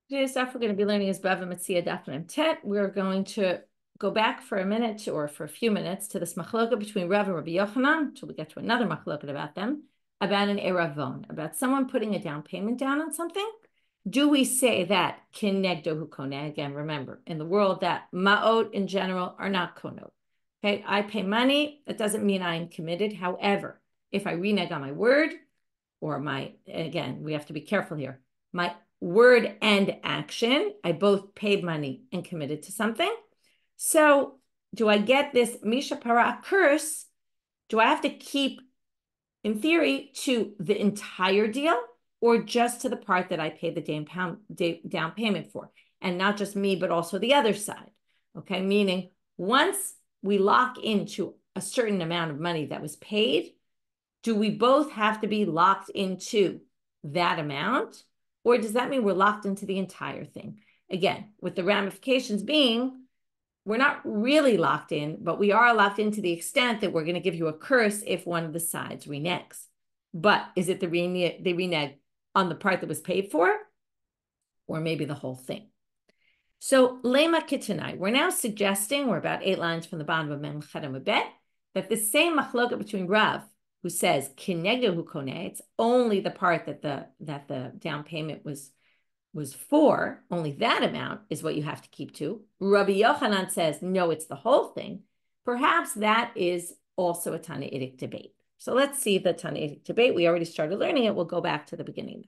Today's stuff we're going to be learning is Bava Metzia Daf Mem Tet. We're going to go back for a minute or for a few minutes to this machloka between Rav and Rabbi Yochanan until we get to another machloka about them, about an eravon, about someone putting a down payment down on something. Do we say that kinegdo hu koneh? Again, remember, in the world that ma'ot in general are not konot. Okay, I pay money. That doesn't mean I am committed. However, if I renege on my word or again, we have to be careful here, my word and action, I both paid money and committed to something. So do I get this Misha Para curse? Do I have to keep, in theory, to the entire deal or just to the part that I paid the down payment for? And not just me, but also the other side. Okay, meaning once we lock into a certain amount of money that was paid, do we both have to be locked into that amount? Or does that mean we're locked into the entire thing? Again, with the ramifications being, we're not really locked in, but we are locked in to the extent that we're going to give you a curse if one of the sides reneges. But is it the renege on the part that was paid for? Or maybe the whole thing? So, lema kitanai, we're now suggesting, we're about 8 lines from the bottom of Mem Chadam Bet, that the same machloka between Rav, who says kinegdo hu koneh, it's only the part that the down payment was for, only that amount is what you have to keep to. Rabbi Yochanan says, no, it's the whole thing. Perhaps that is also a tannaitic debate. So let's see the tannaitic debate. We already started learning it. We'll go back to the beginning.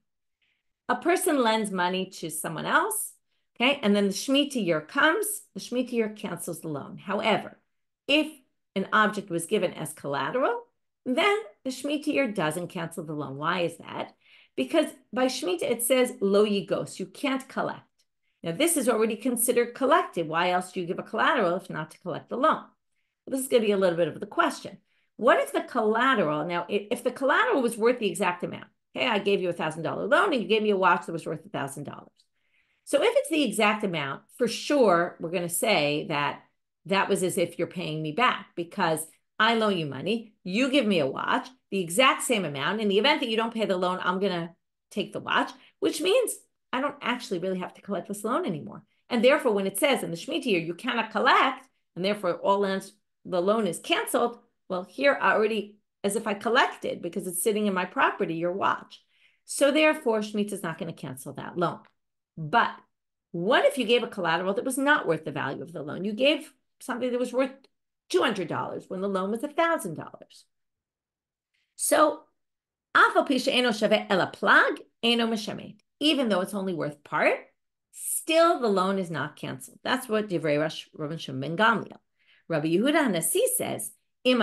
A person lends money to someone else, okay? And then the shmita year comes, the shmita year cancels the loan. However, if an object was given as collateral, then the shmita year doesn't cancel the loan. Why is that? Because by shmita it says lo yigos, you can't collect. Now this is already considered collected. Why else do you give a collateral if not to collect the loan? Well, this is going to be a little bit of the question. What if the collateral, now if the collateral was worth the exact amount, okay, I gave you a $1,000 loan and you gave me a watch that was worth $1,000. So if it's the exact amount, for sure, we're going to say that that was as if you're paying me back because I loan you money, you give me a watch, the exact same amount. In the event that you don't pay the loan, I'm going to take the watch, which means I don't actually really have to collect this loan anymore. And therefore, when it says in the shmita year, you cannot collect, and therefore the loan is canceled, well, here I already, as if I collected because it's sitting in my property, your watch. So therefore, shmita is not going to cancel that loan. But what if you gave a collateral that was not worth the value of the loan? You gave something that was worth $200 when the loan was $1,000. So, even though it's only worth part, still the loan is not canceled. That's what Divrei Rav and Shmuel ben Gamliel. Rabbi Yehuda Hanasi says, if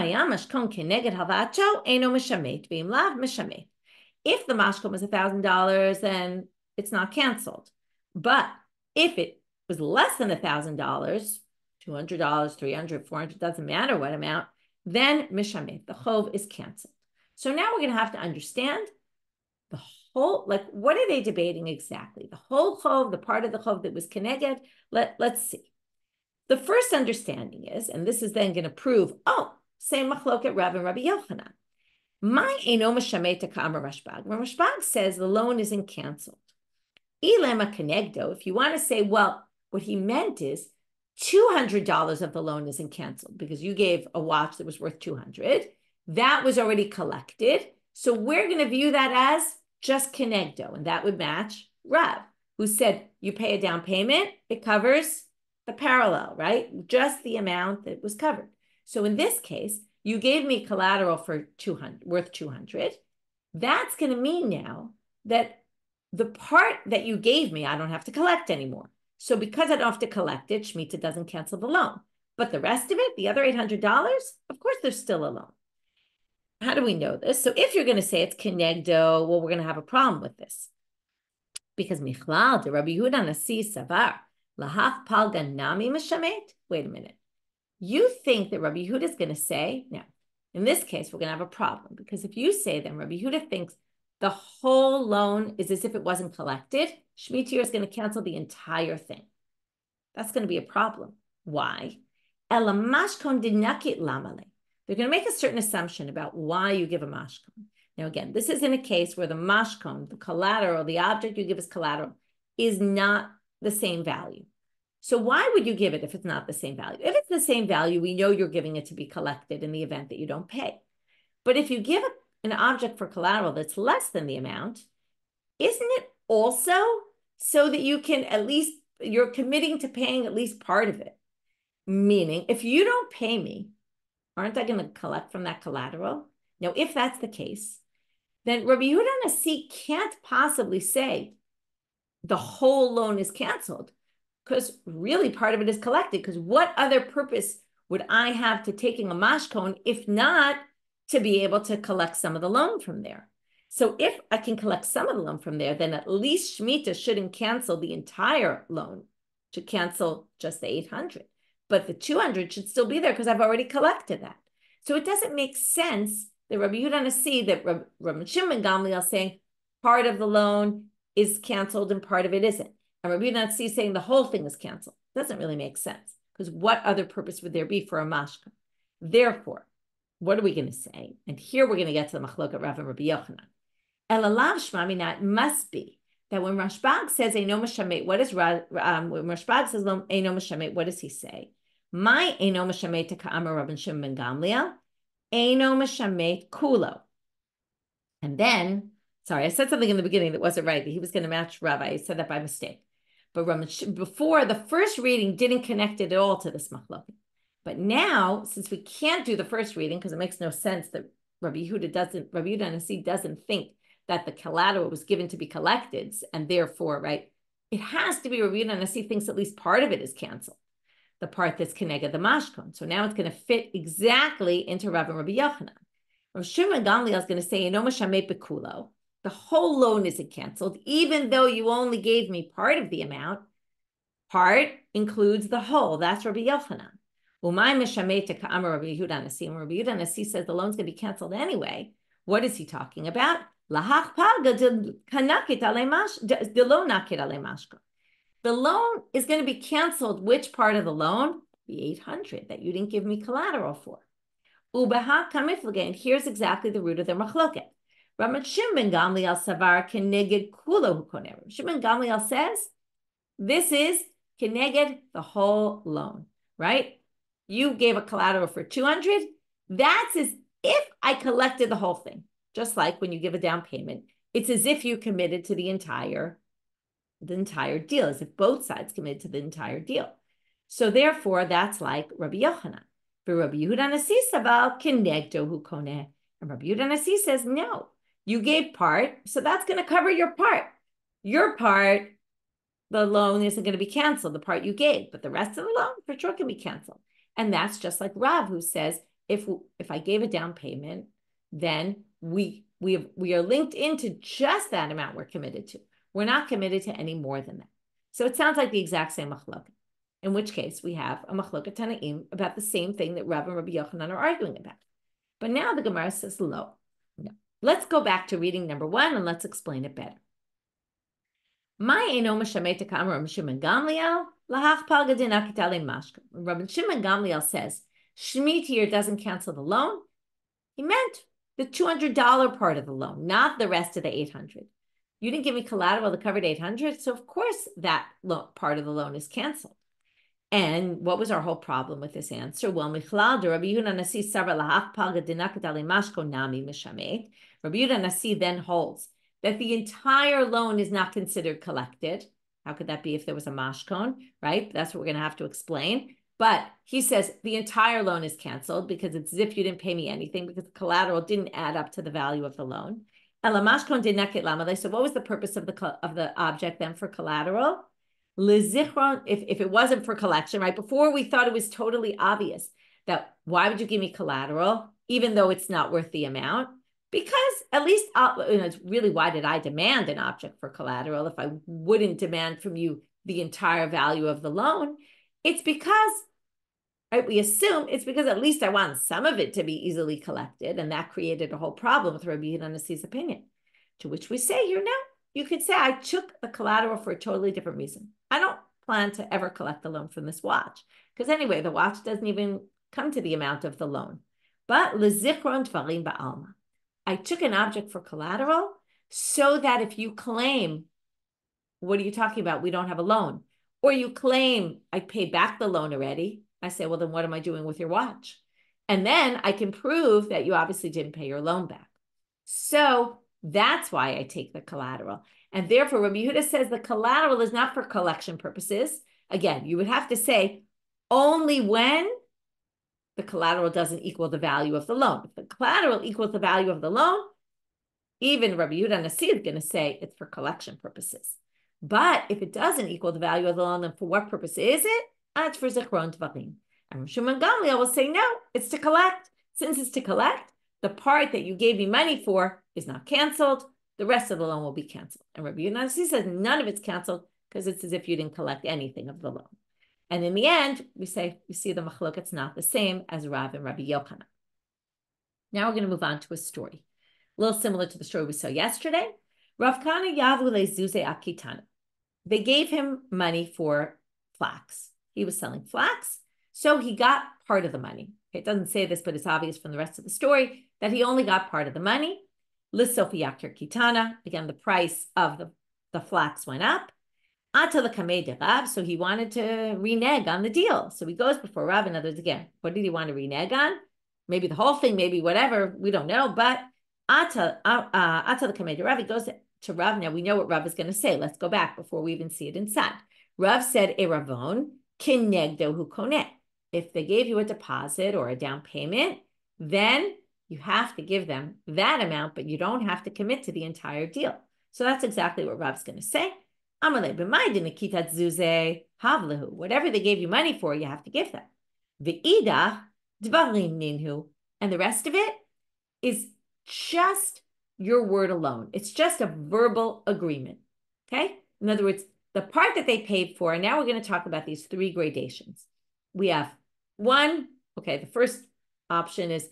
the mashkom was $1,000, then it's not canceled. But if it was less than $1,000, $200, $300, $400, doesn't matter what amount, then mishamet, the chov is canceled. So now we're going to have to understand the whole, like, what are they debating exactly? The whole chov, the part of the chov that was keneged. Let's see. The first understanding is, and this is then going to prove, same machloket Rav and Rabbi Yochanan. My eno mishamet ka'amar Rashbag. When Rashbag says the loan isn't canceled, ilema kenegdo, if you want to say, well, what he meant is $200 of the loan isn't canceled because you gave a watch that was worth $200. That was already collected. So we're going to view that as just kenegdo, and that would match Rav, who said you pay a down payment, it covers the parallel, right? Just the amount that was covered. So in this case, you gave me collateral for worth $200. That's going to mean now that the part that you gave me, I don't have to collect anymore. So because I don't have to collect it, shmita doesn't cancel the loan. But the rest of it, the other $800, of course, there's still a loan. How do we know this? So if you're going to say it's kenegdo, well, we're going to have a problem with this. Because Michlal, the Rabbi Yehuda Nasi Savar, lahach palgan nami mishamet. Wait a minute. You think that Rabbi Yehuda is going to say, now, in this case, we're going to have a problem. Because if you say then Rabbi Yehuda thinks the whole loan is as if it wasn't collected, shmita year is going to cancel the entire thing. That's going to be a problem. Why? Elamashkon dinakit lamale. They're going to make a certain assumption about why you give a mashkon. Now, again, this is in a case where the mashkon, the collateral, the object you give as collateral, is not the same value. So why would you give it if it's not the same value? If it's the same value, we know you're giving it to be collected in the event that you don't pay. But if you give an object for collateral that's less than the amount, isn't it also so that you can at least, you're committing to paying at least part of it? Meaning, if you don't pay me, aren't I going to collect from that collateral? Now, if that's the case, then Rabbi Yehuda Nasi can't possibly say the whole loan is canceled, because really part of it is collected. Because what other purpose would I have to taking a mashkon if not to be able to collect some of the loan from there? So if I can collect some of the loan from there, then at least shmita shouldn't cancel the entire loan, should cancel just the 800. But the 200 should still be there because I've already collected that. So it doesn't make sense that Rabbi Yehuda Nasi, that Rav and Shmuel Gamliel saying part of the loan is canceled and part of it isn't. And Rabbi Yehuda Nasi saying the whole thing is canceled. Doesn't really make sense, because what other purpose would there be for a mashka? Therefore, what are we going to say? And here we're going to get to the machlok Rav and Rabbi Yochanan. Elalav shmamina, it must be that when Rashbag says Eino Meshamet, what is when Rashbag says Eino Meshamet, what does he say? My Eino Meshamet ka'amar Rav and Shmuel ben Gamliel, Eino Meshamet kulo. And then, sorry, I said something in the beginning that wasn't right, that he was going to match Rabbi. I said that by mistake. But before, the first reading didn't connect it at all to this machlok. But now, since we can't do the first reading, because it makes no sense that Rabbi Yehuda Nasi doesn't think that the collateral was given to be collected, and therefore, right, it has to be Rabbi Yehuda Nasi thinks at least part of it is canceled, the part that's keneged the mashkon. So now it's going to fit exactly into Rav and Rabbi Yochanan. Rav Shimon Gamliel is going to say, Eino Meshamet bekulo, the whole loan isn't canceled, even though you only gave me part of the amount. Part includes the whole. That's Rabbi Yochanan. Umay Meshamet ka'amar Rabbi Yehuda Nasi. When Rabbi Yehuda Nasi says the loan's going to be canceled anyway, what is he talking about? The loan is going to be canceled. Which part of the loan? The 800 that you didn't give me collateral for. And here's exactly the root of their machloket. Rav and Shmuel ben Gamliel savar keneged kulo hukoner. Shimon Gamliel says this is keneged the whole loan, right? You gave a collateral for 200. That's as if I collected the whole thing. Just like when you give a down payment, it's as if you committed to the entire deal, as if both sides committed to the entire deal. So therefore, that's like Rabbi Yochanan. But Rabbi Yehuda Nasi saval kenegdo hu koneh. And Rabbi Yehuda Nasi says, no, you gave part, so that's going to cover your part. Your part, the loan isn't going to be canceled, the part you gave, but the rest of the loan for sure can be canceled. And that's just like Rav, who says, if I gave a down payment, then we are linked into just that amount we're committed to. We're not committed to any more than that. So it sounds like the exact same machlok. In which case we have a machlok tanaim about the same thing that Rav and Rabbi Yochanan are arguing about. But now the Gemara says no. Let's go back to reading number 1 and let's explain it better. My Eino Meshamet ka'amar Rav Shimon Gamliel lahach pal gadina kitale mashka. When Rabbi Shimon Gamliel says shmita here doesn't cancel the loan, he meant the $200 part of the loan, not the rest of the 800. You didn't give me collateral that covered 800, so of course that part of the loan is canceled. And what was our whole problem with this answer? Well, Michlal de Rabbi Yehuda Nasi Sara lahach palga dinakadali mashko nami mishamet. Rabbi Yehuda Nasi then holds that the entire loan is not considered collected. How could that be if there was a mashkon, right? That's what we're going to have to explain. But he says the entire loan is canceled because it's as if you didn't pay me anything because the collateral didn't add up to the value of the loan. So what was the purpose of the object then for collateral? If it wasn't for collection, right? Before we thought it was totally obvious that why would you give me collateral even though it's not worth the amount? Because at least, it's really, why did I demand an object for collateral if I wouldn't demand from you the entire value of the loan? It's because, right, we assume it's because at least I want some of it to be easily collected, and that created a whole problem with Rabbi Yehuda Nasi's opinion. To which we say here, no, you could say I took the collateral for a totally different reason. I don't plan to ever collect the loan from this watch, because anyway, the watch doesn't even come to the amount of the loan. But lezichron dvarim ba'alma, I took an object for collateral so that if you claim what are you talking about? We don't have a loan. Or you claim I paid back the loan already. I say, well, then what am I doing with your watch? And then I can prove that you obviously didn't pay your loan back. So that's why I take the collateral. And therefore, Rabbi Yehuda says the collateral is not for collection purposes. Again, you would have to say only when the collateral doesn't equal the value of the loan. If the collateral equals the value of the loan, even Rabbi Yehuda Nasi is going to say it's for collection purposes. But if it doesn't equal the value of the loan, then for what purpose is it? It's for zichron tvarim. And Rav Shimon Gamliel will say, no, it's to collect. Since it's to collect, the part that you gave me money for is not canceled. The rest of the loan will be canceled. And Rabbi Yehuda Nasi says none of it's canceled because it's as if you didn't collect anything of the loan. And in the end, we see the machlok, it's not the same as Rav and Rabbi Yochanan. Now we're going to move on to a story. A little similar to the story we saw yesterday. Rav Kana Yavu lezuze akitana. They gave him money for flax. He was selling flax, so he got part of the money. It doesn't say this, but it's obvious from the rest of the story that he only got part of the money. Lissofi yakir kitana. Again, the price of the flax went up. Ata l'kamei de Rav, so he wanted to renege on the deal. So he goes before Rav. In other words, again, what did he want to renege on? Maybe the whole thing, maybe whatever, we don't know. But Ata l'kamei de Rav, he goes to Rav. Now we know what Rav is going to say. Let's go back before we even see it inside. Rav said, Eravon kinegdo hu koneh. If they gave you a deposit or a down payment, then you have to give them that amount, but you don't have to commit to the entire deal. So that's exactly what Rav's going to say. Whatever they gave you money for, you have to give them. Ve'ida dvarim ninhu, and the rest of it is just your word alone. It's just a verbal agreement. Okay? In other words, the part that they paid for, and now we're going to talk about these three gradations. We have one, okay, the first option is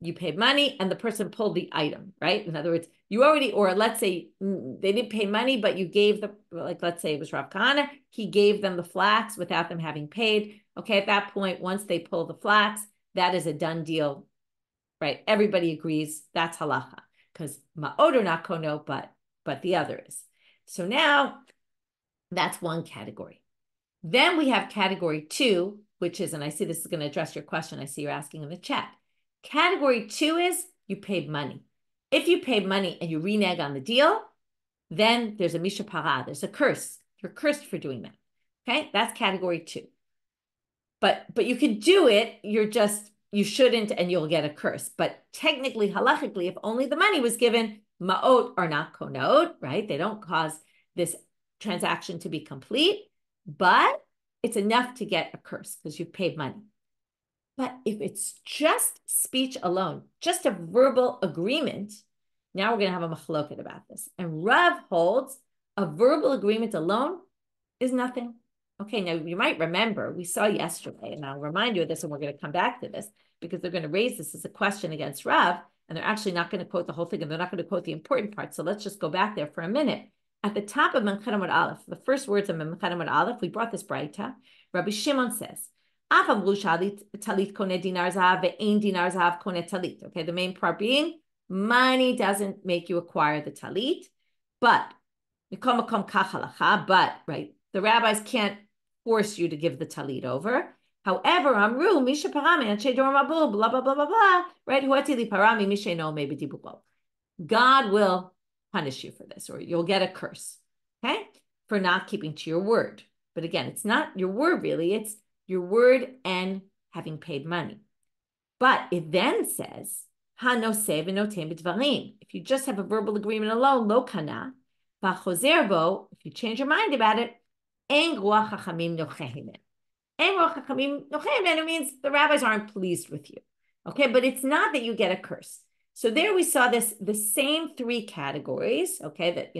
you paid money and the person pulled the item, right? In other words, you already, or let's say they didn't pay money, but you gave let's say it was Rav Kahana, he gave them the flax without them having paid. Okay, at that point, once they pull the flax, that is a done deal, right? Everybody agrees that's halacha, because ma'od or not kono, but the other is. So now that's one category. Then we have category two, which is, and I see this is going to address your question, I see you're asking in the chat. Category two is you paid money. If you paid money and you renege on the deal, then there's a misha para, there's a curse. You're cursed for doing that. Okay, that's category two. But you could do it, you shouldn't, and you'll get a curse. But technically, halachically, if only the money was given, ma'ot are not konot, right? They don't cause this transaction to be complete, but it's enough to get a curse because you've paid money. But if it's just speech alone, just a verbal agreement, now we're going to have a machloket about this. And Rav holds a verbal agreement alone is nothing. Okay, now you might remember, we saw yesterday, and I'll remind you of this, and we're going to come back to this, because they're going to raise this as a question against Rav, and they're actually not going to quote the whole thing, and they're not going to quote the important part. So let's just go back there for a minute. At the top of Memchet Amud Aleph, the first words of Memchet Amud Aleph, we brought this braita. Rabbi Shimon says, okay, the main part being money doesn't make you acquire the talit, but right, the rabbis can't force you to give the talit over. However, amru misha parami anshe dor mabul blah blah blah blah blah, right? Huatili parami misha no maybe dibuko. God will punish you for this, or you'll get a curse, okay, for not keeping to your word. But again, it's not your word really; it's your word and having paid money. But it then says, if you just have a verbal agreement alone, lo kana, if you change your mind about it, it means the rabbis aren't pleased with you. Okay, but it's not that you get a curse. So there we saw the same three categories, okay,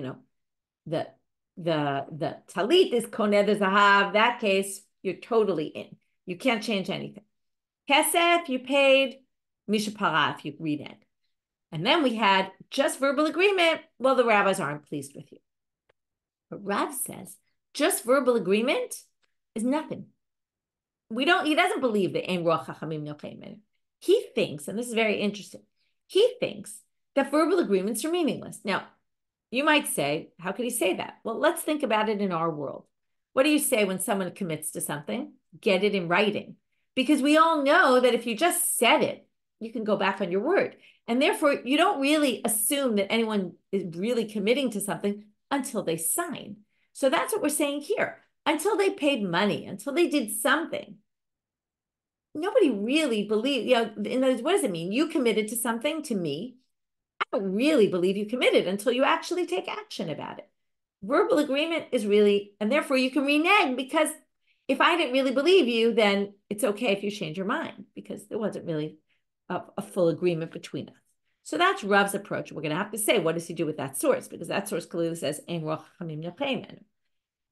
that, the talit is koneh the zahav, that case, you're totally in. You can't change anything. Kesef, you paid, mishapara, if you renege. And then we had just verbal agreement. Well, the rabbis aren't pleased with you. But Rav says, just verbal agreement is nothing. He doesn't believe that ein ruach chachamim nochem. He thinks, and this is very interesting, he thinks that verbal agreements are meaningless. Now, You might say, how could he say that? Well, let's think about it in our world. What do you say when someone commits to something? Get it in writing. Because we all know that if you just said it, you can go back on your word. And therefore, you don't really assume that anyone is really committing to something until they sign. So that's what we're saying here. Until they paid money, until they did something, nobody really believes, in other words, what does it mean? You committed to something to me. I don't really believe you committed until you actually take action about it. Verbal agreement is really, and therefore you can renege, because if I didn't really believe you, then it's okay if you change your mind, because there wasn't really a full agreement between us. So that's Rav's approach. We're going to have to say, what does he do with that source? Because that source clearly says,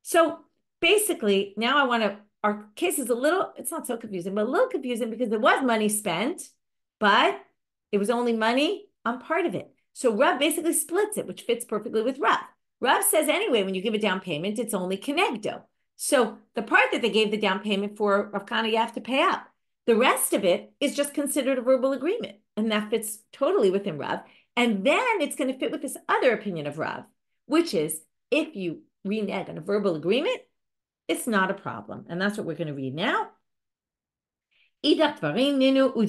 so basically, now our case is it's not so confusing, but a little confusing, because there was money spent, but it was only money on part of it. So Rav basically splits it, which fits perfectly with Rav. Rav says, anyway, when you give a down payment, it's only kenegdo. So the part that they gave the down payment for, Rav Kana, you have to pay out. The rest of it is just considered a verbal agreement, and that fits totally within Rav. And then it's going to fit with this other opinion of Rav, which is if you renege on a verbal agreement, it's not a problem. And that's what we're going to read now. What's mechusarei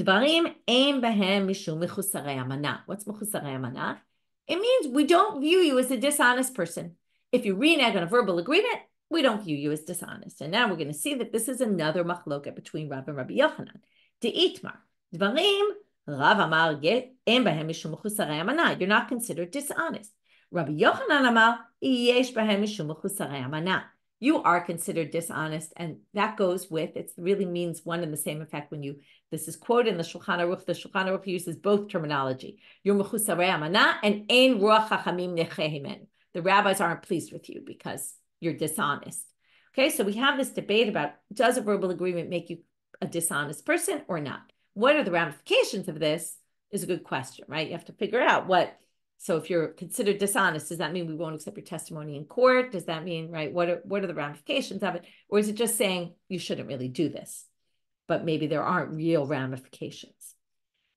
amana? It means we don't view you as a dishonest person. If you renege on a verbal agreement, we don't view you as dishonest. And now we're going to see that this is another machloket between Rav and Rabbi Yochanan. De'itmar, dvarim, Rav amar em bahem mishum mechusarei amana. You're not considered dishonest. Rabbi Yochanan amar yesh bahem mishum mechusarei amana. You are considered dishonest, and that goes with, it really means one and the same effect when this is quoted in the Shulchan Aruch uses both terminology. You're mechusarei amana and ein ruach chachamim nechehimenu. The rabbis aren't pleased with you because you're dishonest. Okay, so we have this debate about, does a verbal agreement make you a dishonest person or not? What are the ramifications of this is a good question, right? You have to figure out so if you're considered dishonest, does that mean we won't accept your testimony in court? Does that mean, right, what are the ramifications of it? Or is it just saying you shouldn't really do this, but maybe there aren't real ramifications?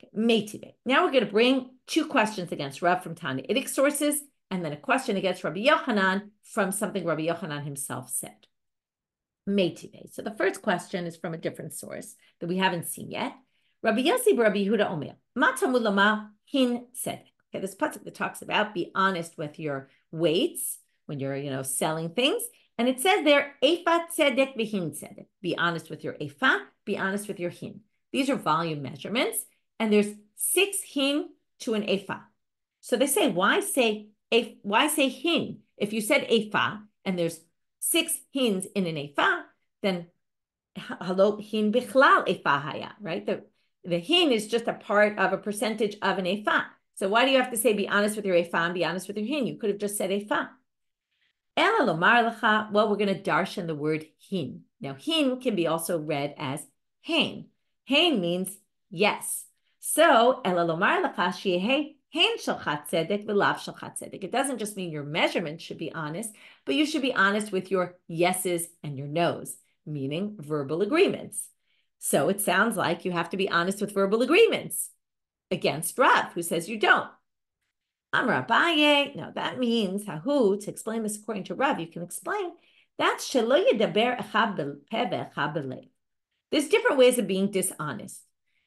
Okay. Now we're going to bring two questions against Rav from tannaitic sources, and then a question against Rabbi Yochanan from something Rabbi Yochanan himself said. So the first question is from a different source that we haven't seen yet. Rabbi Yossi Rabbi Yehuda Omer, Ma Talmud lama hin tzedek. Okay, this pasuk that talks about be honest with your weights when you're, selling things. And it says there, efa tzedek v'hin tzedek. Be honest with your efa, be honest with your hin. These are volume measurements, and there's 6 hin to an efa. So they say, why say hin? If you said efa, and there's 6 hins in an efa, then halo hin bichlal efa haya, right? The hin is just a part of a percentage of an efa. So why do you have to say be honest with your efa and be honest with your hin? You could have just said efa. Ela lomar lecha. Well, we're going to darshan the word hin. Now, hin can be also read as hein. Hein means yes. So ela lomar lecha sheyeh hein shalchat tzedek v'lav shalchat tzedek. It doesn't just mean your measurement should be honest, but you should be honest with your yeses and your nos, meaning verbal agreements. So it sounds like you have to be honest with verbal agreements against Rav, who says you don't. Amar Abaye. Now that means to explain this according to Rav, you can explain that's shelo yedaber echad b'peh ve'echad b'lev. There's different ways of being dishonest.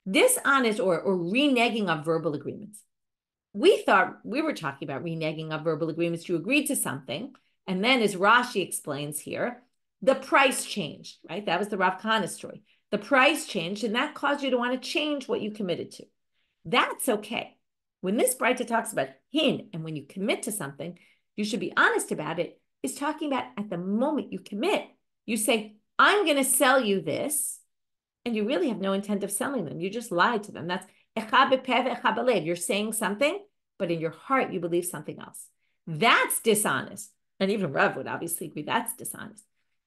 Dishonest or reneging of verbal agreements. We thought we were talking about reneging of verbal agreements. You agreed to something, and then as Rashi explains here, the price changed, right? That was the Rav Kana story. The price changed, and that caused you to want to change what you committed to. That's okay. When this Braita talks about hin, and when you commit to something, you should be honest about it, is talking about at the moment you commit. You say, I'm going to sell you this, and you really have no intent of selling them. You just lied to them. That's echad b'peh ve'echad b'lev. You're saying something, but in your heart, you believe something else. That's dishonest. And even Rav would obviously agree that's dishonest.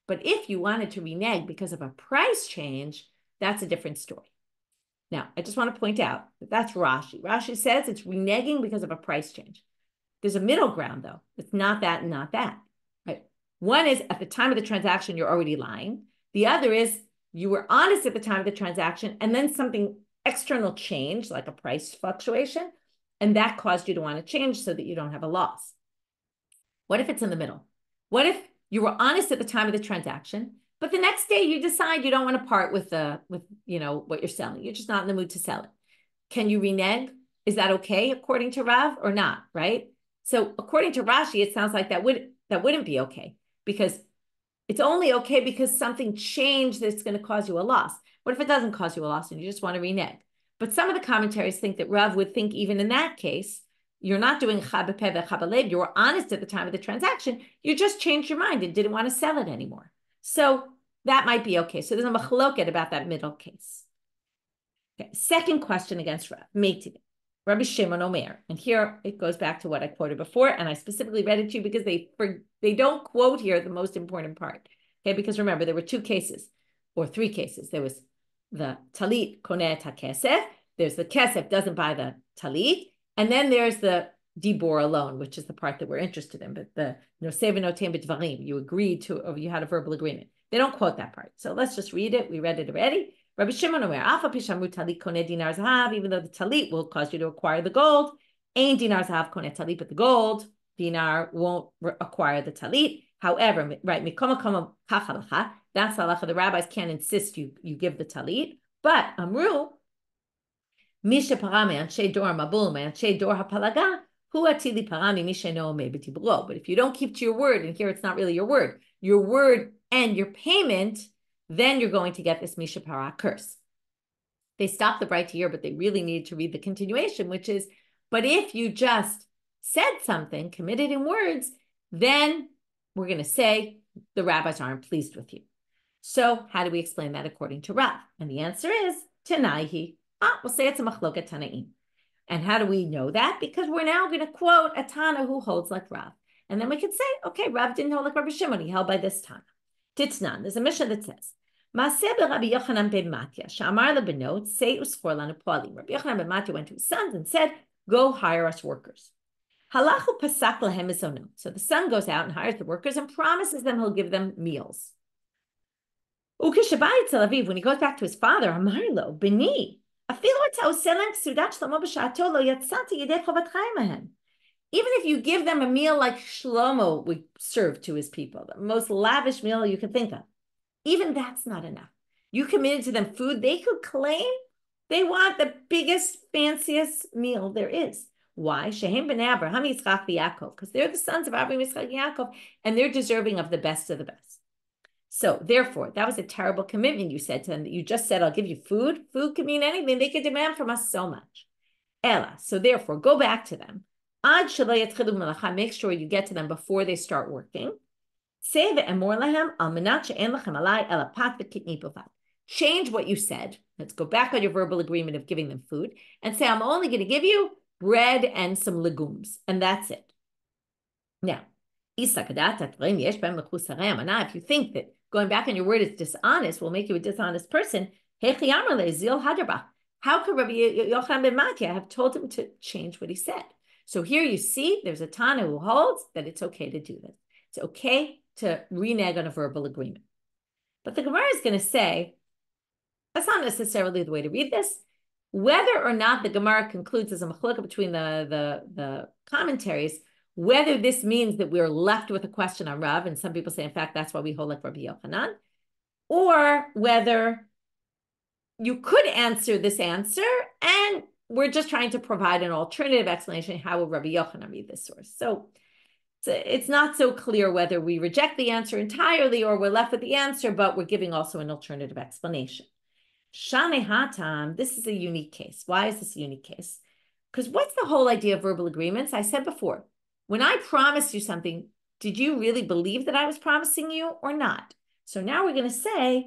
But if you wanted to renege because of a price change, that's a different story. Now, I just want to point out that that's Rashi. Rashi says it's reneging because of a price change. There's a middle ground, though. It's not that and not that. Right? One is at the time of the transaction, you're already lying. The other is you were honest at the time of the transaction, and then something external changed, like a price fluctuation, and that caused you to want to change so that you don't have a loss. What if it's in the middle? What if you were honest at the time of the transaction, but the next day you decide you don't want to part with what you're selling. You're just not in the mood to sell it. Can you renege? Is that okay according to Rav or not? Right? So according to Rashi, it sounds like that wouldn't be okay, because it's only okay because something changed that's going to cause you a loss. What if it doesn't cause you a loss and you just want to renege? But some of the commentaries think that Rav would think even in that case, you're not doing chab b'peh v'chab b'lev. You were honest at the time of the transaction. You just changed your mind and didn't want to sell it anymore. So that might be okay. So there's a machloket about that middle case. Okay. Second question against Rav. Metzia. Rabbi Shimon Omer. And here it goes back to what I quoted before. And I specifically read it to you because they don't quote here the most important part. Okay. Because remember, there were two cases or three cases. There was the talit koneh hakesef. There's the kesef doesn't buy the talit. And then there's the dibor alone, which is the part that we're interested in. But the noseh v'notem b'dvarim, you agreed to, or you had a verbal agreement. They don't quote that part. So let's just read it. We read it already. Rabbi Shimon Omer, even though the talit will cause you to acquire the gold, ain dinar zahav koneh talit, but the gold dinar won't acquire the talit. However, right, that's halacha. The rabbis can't insist you give the talit, but amru misha parame anshe dor mabul anshe dor hapalaga hu atili parami misha no me betibro. But if you don't keep to your word, and here it's not really your word and your payment, then you're going to get this Misha Para curse. They stopped the bright year, but they really need to read the continuation, which is, but if you just said something, committed in words, then we're going to say the rabbis aren't pleased with you. So how do we explain that according to Rav? And the answer is, tannaitic. We'll say it's a machloket tanaim. And how do we know that? Because we're now going to quote a Tana who holds like Rav. And then we could say, okay, Rav didn't hold like Rabbi Shimon, he held by this Tana. Titnan, there's a Mishna that says, Maaseh Rabbi Yochanan ben Metzia, Shamar lebenot, say uskor lanu poalim. Rabbi Yochanan ben Metzia went to his sons and said, go hire us workers. Halachu pasak lahem mizono. So the son goes out and hires the workers and promises them he'll give them meals. Ukeshabayit tel Aviv, when he goes back to his father, Amar lo, beni, afilu eta oseh lem sudat shlomo b'shato lo yatzati yedei chovatchai mahem. Even if you give them a meal like Shlomo would serve to his people, the most lavish meal you could think of, even that's not enough. You committed to them food. They could claim they want the biggest, fanciest meal there is. Why? Shehem b'nei Abraham, Yitzchak, Yaakov, because they're the sons of Abraham, Yitzchak, Yaakov, and they're deserving of the best of the best. So therefore, that was a terrible commitment you said to them, that you just said, I'll give you food. Food could mean anything. They could demand from us so much. Ella. So therefore, go back to them. Make sure you get to them before they start working. Change what you said. Let's go back on your verbal agreement of giving them food and say, I'm only going to give you bread and some legumes, and that's it. Now, if you think that going back on your word is dishonest, will make you a dishonest person, how could Rabbi Yochanan ben Metzia have told him to change what he said? So here you see there's a Tana who holds that it's okay to do this. It's okay to renege on a verbal agreement. But the Gemara is going to say, that's not necessarily the way to read this. Whether or not the Gemara concludes as a machlokah between the commentaries, whether this means that we're left with a question on Rav, and some people say, in fact, that's why we hold like Rabbi Yochanan, or whether you could answer this answer and we're just trying to provide an alternative explanation. How would Rabbi Yochanan read this source? So it's not so clear whether we reject the answer entirely or we're left with the answer, but we're giving also an alternative explanation. Shane Hatam, this is a unique case. Why is this a unique case? Because what's the whole idea of verbal agreements? I said before, when I promised you something, did you really believe that I was promising you or not? So now we're going to say,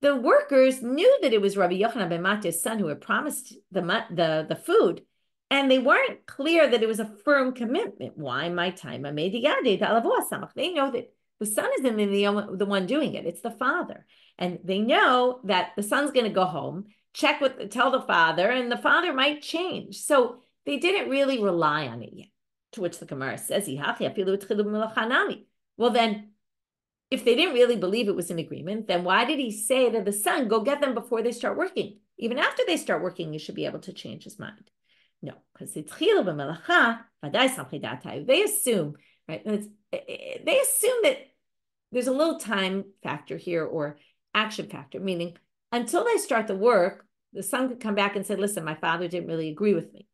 the workers knew that it was Rabbi Yochanan ben Metzia's son who had promised the food, and they weren't clear that it was a firm commitment. Why? My time. They know that the son isn't the one doing it. It's the father. And they know that the son's going to go home, tell the father, and the father might change. So they didn't really rely on it yet. To which the Gemara says, well then, if they didn't really believe it was an agreement, then why did he say to the son, go get them before they start working? Even after they start working, you should be able to change his mind. No, because they assume, right? They assume that there's a little time factor here or action factor, meaning until they start the work, the son could come back and say, listen, my father didn't really agree with me.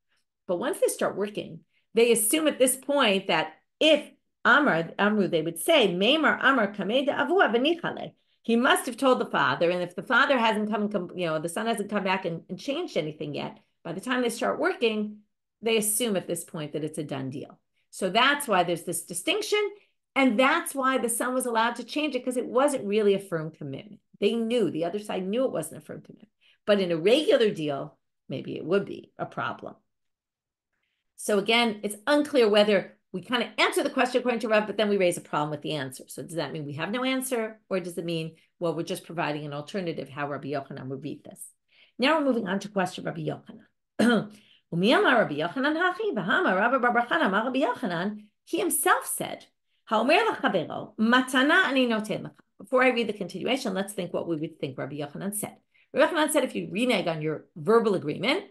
But once they start working, they assume at this point that if Amru, they would say, Meimar Amar Kameda Avu Avanichale. He must have told the father, and if the father hasn't the son hasn't come back and changed anything yet, by the time they start working, they assume at this point that it's a done deal. So that's why there's this distinction, and that's why the son was allowed to change it, because it wasn't really a firm commitment. They knew, the other side knew it wasn't a firm commitment. But in a regular deal, maybe it would be a problem. So again, it's unclear whether we kind of answer the question according to Rav, but then we raise a problem with the answer. So does that mean we have no answer? Or does it mean, well, we're just providing an alternative how Rabbi Yochanan would read this? Now we're moving on to question Rabbi Yochanan. He himself said, before I read the continuation, let's think what we would think Rabbi Yochanan said. Rabbi Yochanan said, if you renege on your verbal agreement,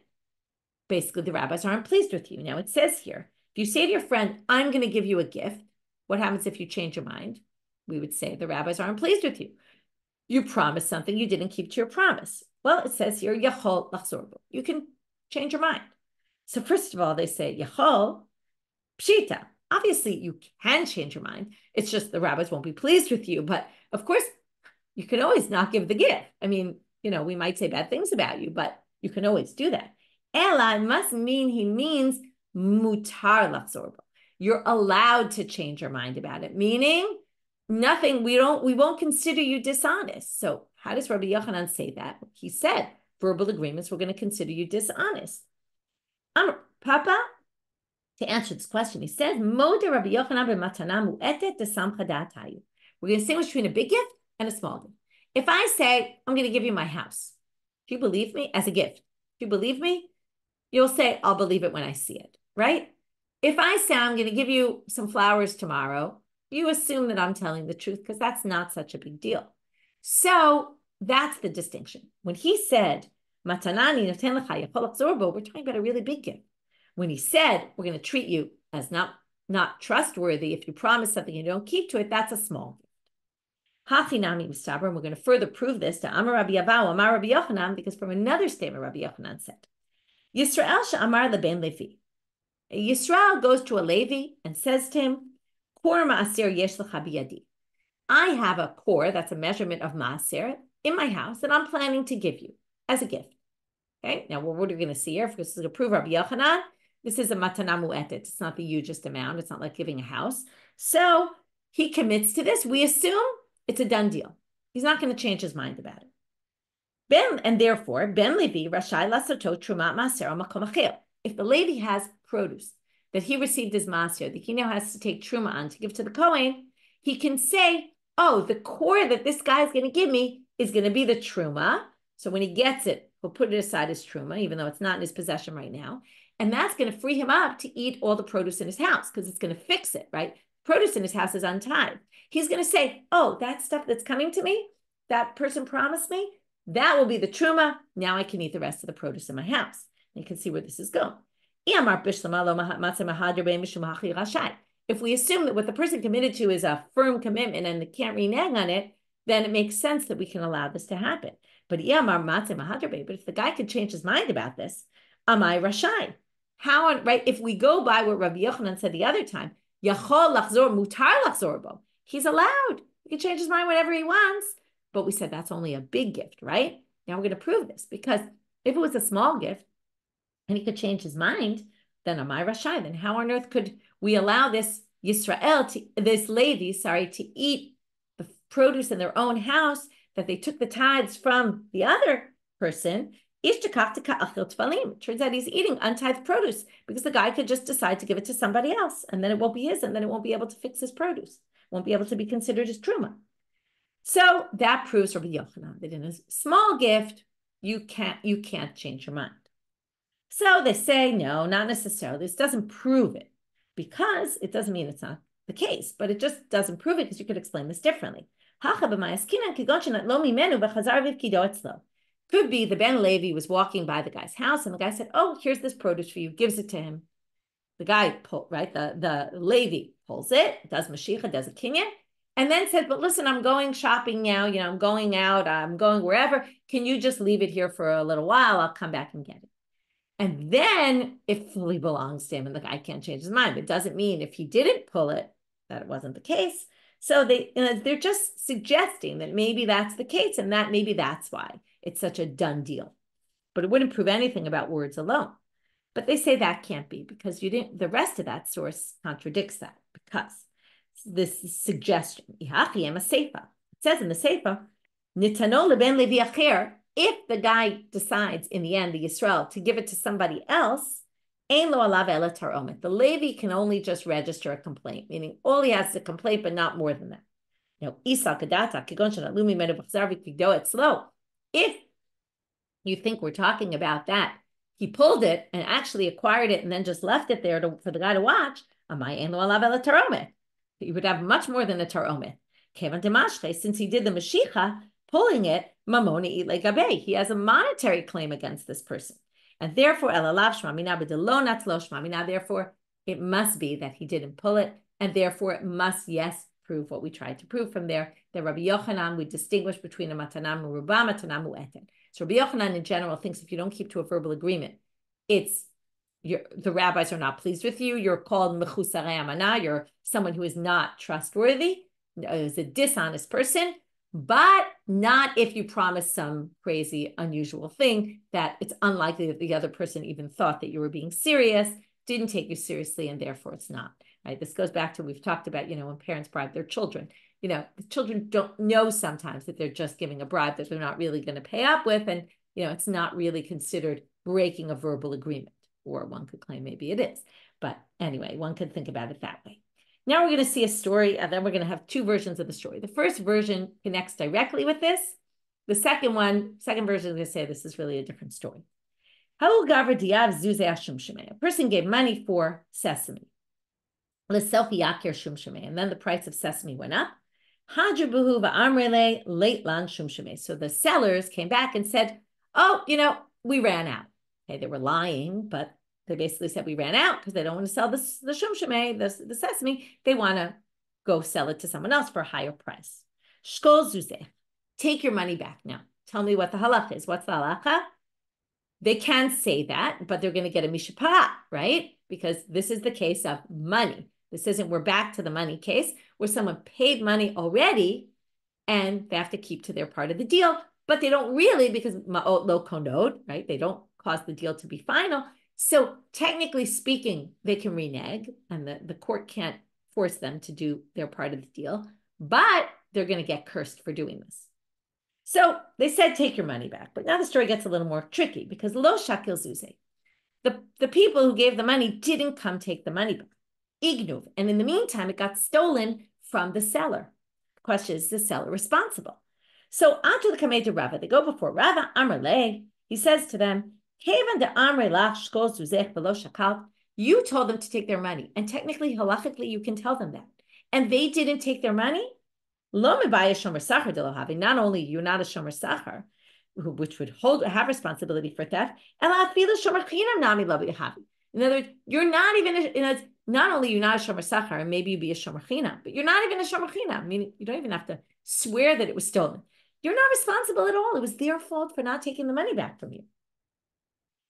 basically the rabbis aren't pleased with you. Now it says here, if you say to your friend, I'm going to give you a gift, what happens if you change your mind? We would say the rabbis aren't pleased with you. You promised something, you didn't keep to your promise. Well, it says here, Yachol lachzor bo. You can change your mind. So first of all, they say, Yachol, pshita. Obviously, you can change your mind. It's just the rabbis won't be pleased with you. But of course, you can always not give the gift. I mean, we might say bad things about you, but you can always do that. Ela must mean he means mutar lachzor bo. You're allowed to change your mind about it, meaning nothing, we won't consider you dishonest. So how does Rabbi Yochanan say that? He said, verbal agreements, we're going to consider you dishonest. Papa, to answer this question, he says, Mode Rabbi Yochanan b'matana mu'etet desamcha da'atayu. We're going to distinguish between a big gift and a small gift. If I say, I'm going to give you my house, if you believe me, as a gift, if you believe me, you'll say, I'll believe it when I see it, right? If I say I'm going to give you some flowers tomorrow, you assume that I'm telling the truth because that's not such a big deal. So that's the distinction. When he said, Matanani noten lecha yachol lachzor bo, we're talking about a really big gift. When he said, we're going to treat you as not trustworthy, if you promise something and you don't keep to it, that's a small gift. Hachinami mistaber, and we're going to further prove this to Amar Rabbi Yavau, Amar Rabbi Yochanan, because from another statement Rabbi Yochanan said, Yisrael she'amar leben Levi. Yisrael goes to a Levi and says to him, Kor ma'aser yesh lecha biyadi. I have a kor, that's a measurement of ma'aser, in my house that I'm planning to give you as a gift. Okay, now what we're going to see here, if this is to prove Rabbi Yochanan, this is a matana mu'etet. It's not the hugest amount. It's not like giving a house. So he commits to this. We assume it's a done deal. He's not going to change his mind about it. And therefore, Ben Levi rashai lasoto trumat maser makom achil. If the Levi has produce that he received as maser, that he now has to take truma on to give to the Kohen, he can say, oh, the core that this guy is going to give me is going to be the truma. So when he gets it, he'll put it aside as truma, even though it's not in his possession right now. And that's going to free him up to eat all the produce in his house because it's going to fix it, right? Produce in his house is untithed. He's going to say, oh, that stuff that's coming to me, that person promised me, that will be the truma. Now I can eat the rest of the produce in my house. And you can see where this is going. If we assume that what the person committed to is a firm commitment and they can't renege on it, then it makes sense that we can allow this to happen. But if the guy could change his mind about this, amai rashai. How, right? If we go by what Rabbi Yochanan said the other time, yachol lachzor mutar lachzor bo. He's allowed. He can change his mind whenever he wants. But we said that's only a big gift, right? Now we're going to prove this because if it was a small gift and he could change his mind, then amai rashai. Then how on earth could we allow this this Levi, to eat the produce in their own house that they took the tithes from the other person? It turns out he's eating untithed produce because the guy could just decide to give it to somebody else and then it won't be his and then it won't be able to fix his produce. Won't be able to be considered as truma. So that proves Rabbi Yochanan that in a small gift, you can't change your mind. So they say, no, not necessarily. This doesn't prove it because it doesn't mean it's not the case, but it just doesn't prove it because you could explain this differently. Could be the Ben Levi was walking by the guy's house and the guy said, oh, here's this produce for you, gives it to him. The guy, the Levi pulls it, does Mashiach, does a kinyan, and then said, but listen, I'm going shopping now, I'm going out, I'm going wherever. Can you just leave it here for a little while? I'll come back and get it. And then it fully belongs to him and the guy can't change his mind. But it doesn't mean if he didn't pull it, that it wasn't the case. So they're just suggesting that maybe that's the case and that maybe that's why it's such a done deal. But it wouldn't prove anything about words alone. But they say that can't be because the rest of that source contradicts that because this suggestion, it says in the Seifa, Nitano leben levi acher, if the guy decides in the end, the Yisrael, to give it to somebody else, ein lo alav ela taromet. The Levi can only just register a complaint, meaning all he has is a complaint, but not more than that. Isa kadata kigon shenalumi menu b'chzar v'kigdo etzlo. If you think we're talking about that, he pulled it and actually acquired it and then just left it there for the guy to watch, amai ein lo alav ela taromet. He would have much more than a taromet. Kevan demashche, since he did the Mashiach, pulling it, mamoni ile gabe. He has a monetary claim against this person. And therefore, therefore, it must be that he didn't pull it. And therefore, it must, yes, prove what we tried to prove from there. That Rabbi Yochanan, we distinguish between a matanam rubam, matanam eten. So Rabbi Yochanan in general thinks if you don't keep to a verbal agreement, the rabbis are not pleased with you. You're called mechusarei amana. You're someone who is not trustworthy, is a dishonest person, but not if you promise some crazy, unusual thing that it's unlikely that the other person even thought that you were being serious, didn't take you seriously, and therefore it's not. Right? This goes back to, we've talked about, when parents bribe their children. The children don't know sometimes that they're just giving a bribe that they're not really going to pay up with, and it's not really considered breaking a verbal agreement. Or one could claim maybe it is. But anyway, one could think about it that way. Now we're going to see a story, and then we're going to have two versions of the story. The first version connects directly with this. The second version is going to say this is really a different story. A person gave money for sesame. And then the price of sesame went up. So the sellers came back and said, oh, we ran out. Okay, they were lying, but they basically said we ran out because they don't want to sell the shumshame, the sesame. They want to go sell it to someone else for a higher price. Shkol zuzeh. Take your money back now. Tell me what the halacha is. What's the halacha? They can say that, but they're going to get a mishpah, right? Because this is the case of money. This isn't, we're back to the money case where someone paid money already and they have to keep to their part of the deal, but they don't really because ma'ot lo konod, right? They don't cause the deal to be final. So technically speaking, they can renege and the court can't force them to do their part of the deal, but they're going to get cursed for doing this. So they said, take your money back. But now the story gets a little more tricky because lo shakil zuze. The people who gave the money didn't come take the money back. Ignuv. And in the meantime, it got stolen from the seller. The question is the seller responsible? So after the Kamei to Rava, they go before Rava, Amrle, he says to them, you told them to take their money. And technically, halachically, you can tell them that. And they didn't take their money? Not only you're not a shomer sachar, which would have responsibility for theft. In other words, you're not even, not only you're not a shomer sachar, and maybe you'd be a shomer chinam, but you're not even a shomer chinam, meaning you don't even have to swear that it was stolen. You're not responsible at all. It was their fault for not taking the money back from you.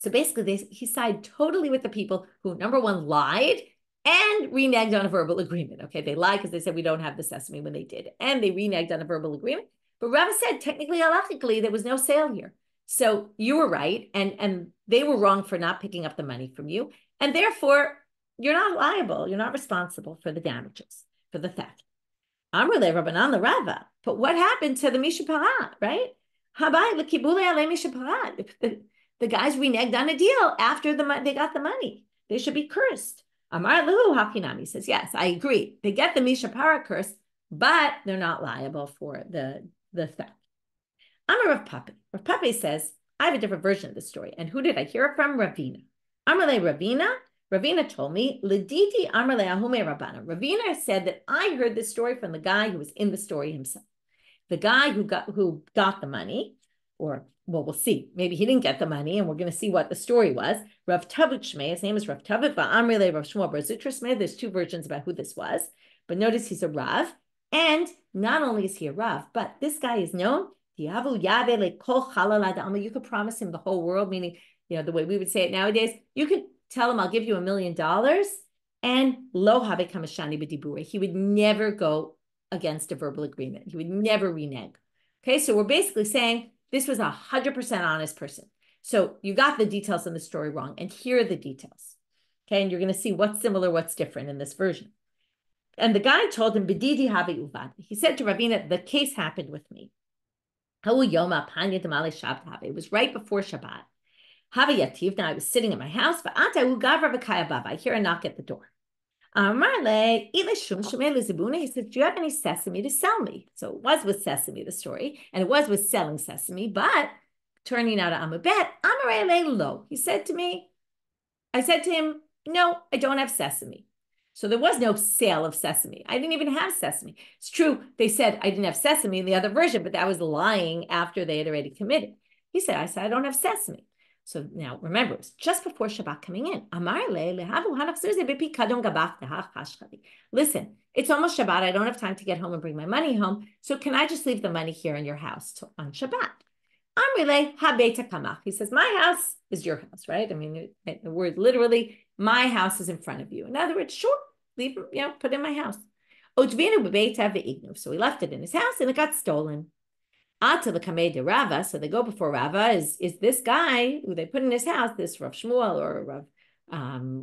So basically, he sided totally with the people who, number one, lied and reneged on a verbal agreement. Okay, they lied because they said we don't have the sesame when they did, and they reneged on a verbal agreement. But Rava said, technically, halachically, there was no sale here. So you were right, and they were wrong for not picking up the money from you, and therefore, you're not liable. You're not responsible for the damages, for the theft. Amrle Rabbanan the Rava. But what happened to the Mishparat, right? Habai l'kibule ale Mishparat. The guys reneged on a deal after they got the money. They should be cursed. Amar Luhu Hakinami says, yes, I agree. They get the Mishpara curse, but they're not liable for the theft. Amar Rav Papi. Rav Papi says, I have a different version of the story. And who did I hear it from? Ravina. Amarle Ravina. Ravina told me, Lediti Amarle Ahume Rabbana. Ravina said that I heard this story from the guy who was in the story himself. The guy who got the money, or well, we'll see. Maybe he didn't get the money, and we're going to see what the story was. Rav Tavit Shmei, his name is Rav Tavit, Va'amrele Rav Shmuel Bar Zutra Shmei. There's two versions about who this was, but notice he's a Rav, and not only is he a Rav, but this guy is known. You could promise him the whole world, meaning, the way we would say it nowadays, you could tell him, I'll give you $1 million, and lo have kamashani b'dibure. He would never go against a verbal agreement. He would never renege. Okay, so we're basically saying this was 100% honest person. So you got the details in the story wrong, and here are the details. Okay, and you're going to see what's similar, what's different in this version. And the guy told him, B'didi havi uvad. He said to Rabbanit, the case happened with me. It was right before Shabbat. Now I was sitting in my house. I hear a knock at the door. He said, do you have any sesame to sell me? So it was with sesame, the story, and it was with selling sesame, but turning out Amabet, lo. He said to me, I said to him, no, I don't have sesame. So there was no sale of sesame. I didn't even have sesame. It's true, they said I didn't have sesame in the other version, but that was lying after they had already committed. I said, I don't have sesame. So now remember, it's just before Shabbat coming in. Listen, it's almost Shabbat. I don't have time to get home and bring my money home. So can I just leave the money here in your house on Shabbat? He says, my house is your house, right? I mean, the word literally, my house is in front of you. In other words, sure, leave, put it in my house. So he left it in his house and it got stolen. So they go before Rava, is this guy who they put in his house, this Rav Shmuel or Rav,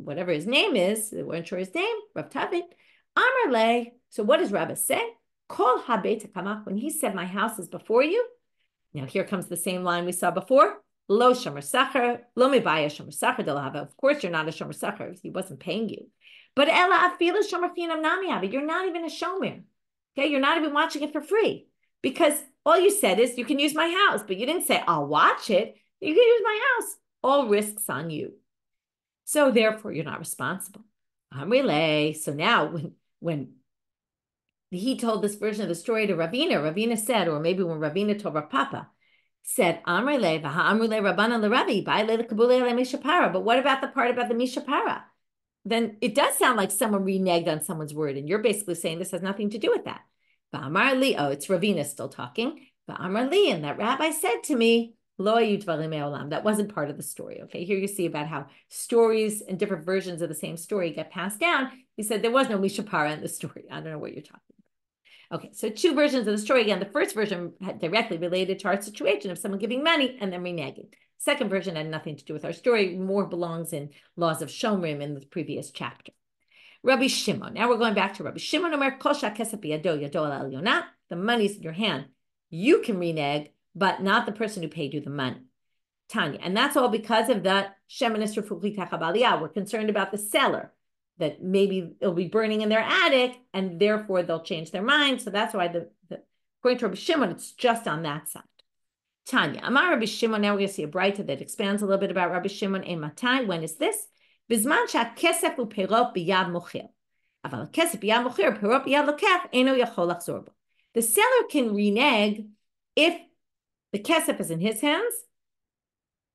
whatever his name is, they weren't sure his name, Rav Tavit. Amarle. So what does Rava say? Kol habeta kamach. When he said, my house is before you. Now here comes the same line we saw before. Lo shomer sacher, lo mibaya shomer sacher delahava. Of course, you're not a shomer sacher. He wasn't paying you. But ela afilu shomer chinam nami hava. You're not even a shomer. Okay, you're not even watching it for free. Because all you said is, you can use my house, but you didn't say, I'll watch it. You can use my house. All risks on you. So therefore, you're not responsible. So now, when he told this version of the story to Ravina said, or maybe when Ravina told Rav Papa, said, but what about the part about the Mishapara? Then it does sound like someone reneged on someone's word, and you're basically saying this has nothing to do with that. It's Ravina still talking. And that rabbi said to me, that wasn't part of the story. Okay, here you see about how stories and different versions of the same story get passed down. He said there was no Mishapara in the story. I don't know what you're talking about. Okay, so two versions of the story. Again, the first version had directly related to our situation of someone giving money and then reneging. Second version had nothing to do with our story, more belongs in laws of Shomrim in the previous chapter. Rabbi Shimon. Now we're going back to Rabbi Shimon. The money's in your hand. You can renege, but not the person who paid you the money. Tanya. And that's all because of the Sheminist Refuki Tachabaliah. We're concerned about the seller, that maybe it'll be burning in their attic, and therefore they'll change their mind. So that's why according to Rabbi Shimon, it's just on that side. Tanya. Amar Rabbi Shimon. Now we're going to see a braita that expands a little bit about Rabbi Shimon. In Matai, when is this? בזמן שהכסף הוא פירות ביד מוכר. אבל הכסף ביד מוכר, פירות ביד לוקח, אינו יכול לחזור בו. The seller can renege if the kesef is in his hands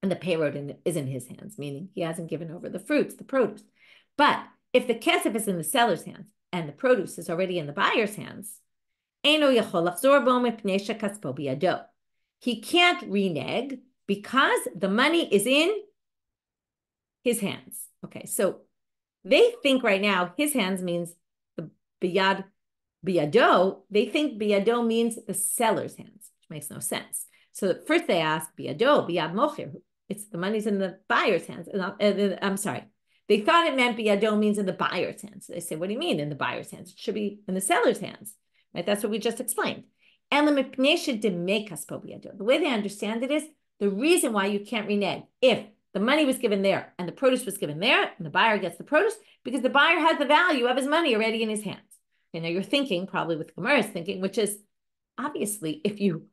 and the payroll is in his hands, meaning he hasn't given over the fruits, the produce. But if the kesef is in the seller's hands and the produce is already in the buyer's hands, אינו יכול לחזור בו מפני שכספו בידו. He can't renege because the money is in his hands. Okay, so they think right now his hands means the biyado. They think biyado means the seller's hands, which makes no sense. So first they ask biyado, biyad mocher. It's the money's in the buyer's hands. I'm sorry. They thought it meant biyado means in the buyer's hands. They say, what do you mean in the buyer's hands? It should be in the seller's hands, right? That's what we just explained. The way they understand it is the reason why you can't renege if the money was given there and the produce was given there and the buyer gets the produce because the buyer has the value of his money already in his hands. And now you're thinking, probably with Gemara's thinking, which is obviously if you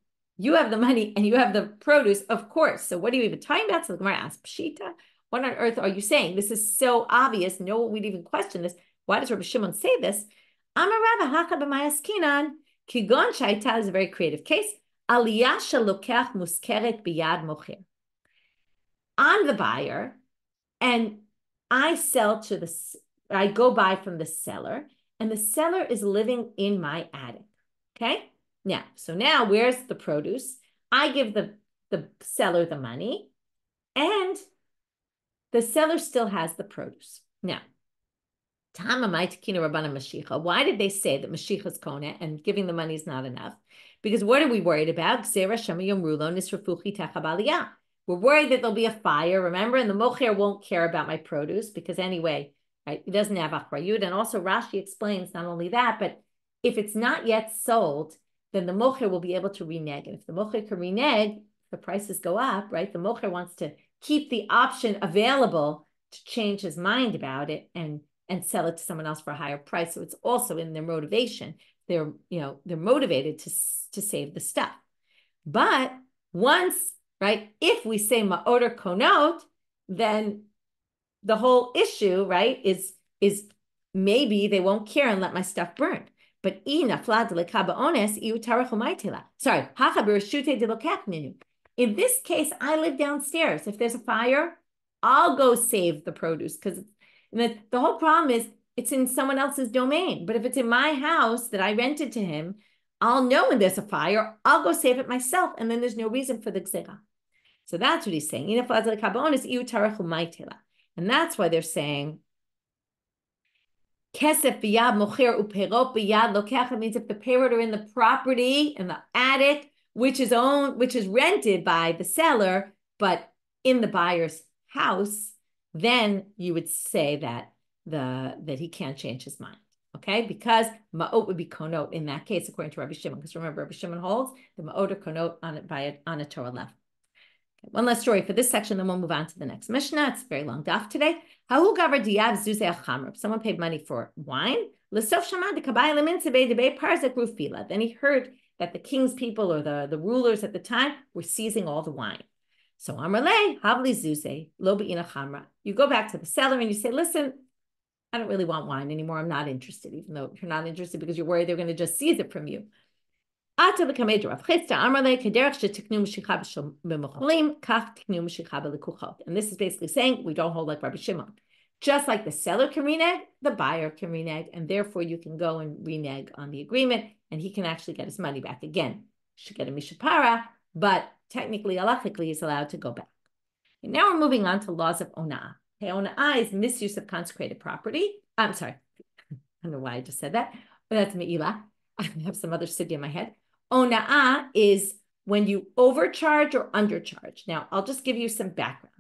have the money and you have the produce, of course. So what are you even talking about? So the Gemara asks, Pshita, what on earth are you saying? This is so obvious. No one would even question this. Why does Rabbi Shimon say this? Amar Rabba Haka b'mayaskinan. Kigon Shaita is a very creative case. Aliyah shelokech muskeret biyad mocher. I'm the buyer, and I go buy from the seller, and the seller is living in my attic. Okay? Now where's the produce? I give the seller the money, and the seller still has the produce. Now, why did they say that Mashiach is Kona and giving the money is not enough? Because what are we worried about? We're worried that there'll be a fire, remember? And the mocher won't care about my produce because anyway, right? He doesn't have achrayut. And also Rashi explains not only that, but if it's not yet sold, then the mocher will be able to renege. And if the mocher can renege, the prices go up, right? The mocher wants to keep the option available to change his mind about it and sell it to someone else for a higher price. So it's also in their motivation. They're motivated to save the stuff. But once, right, if we say ma'oder konot, then the whole issue, right, is maybe they won't care and let my stuff burn. But in this case, I live downstairs. If there's a fire, I'll go save the produce because the whole problem is it's in someone else's domain. But if it's in my house that I rented to him, I'll know when there's a fire. I'll go save it myself, and then there's no reason for the gzera. So that's what he's saying. And that's why they're saying kesef biyad mocher uperot biyad lokech. It means if the perot are in the property, in the attic, which is rented by the seller, but in the buyer's house, then you would say that he can't change his mind. Okay, because ma'ot would be konot in that case, according to Rabbi Shimon. Because remember, Rabbi Shimon holds the ma'ot or konot on a Torah level. Okay, one last story for this section, then we'll move on to the next Mishna. It's a very long daf today. Someone paid money for wine. Then he heard that the king's people or the rulers at the time were seizing all the wine. So you go back to the seller and you say, listen, I don't really want wine anymore. I'm not interested, even though you're not interested because you're worried they're going to just seize it from you. And this is basically saying we don't hold like Rabbi Shimon. Just like the seller can renege, the buyer can renege, and therefore you can go and renege on the agreement, and he can actually get his money back again. Should get a mishapara, but technically, halachically, he's allowed to go back. And now we're moving on to laws of ona'ah. Okay, ona'ah is misuse of consecrated property. I'm sorry, I don't know why I just said that, but that's me'ilah. I have some other sugya in my head. Ona'ah is when you overcharge or undercharge. Now, I'll just give you some background.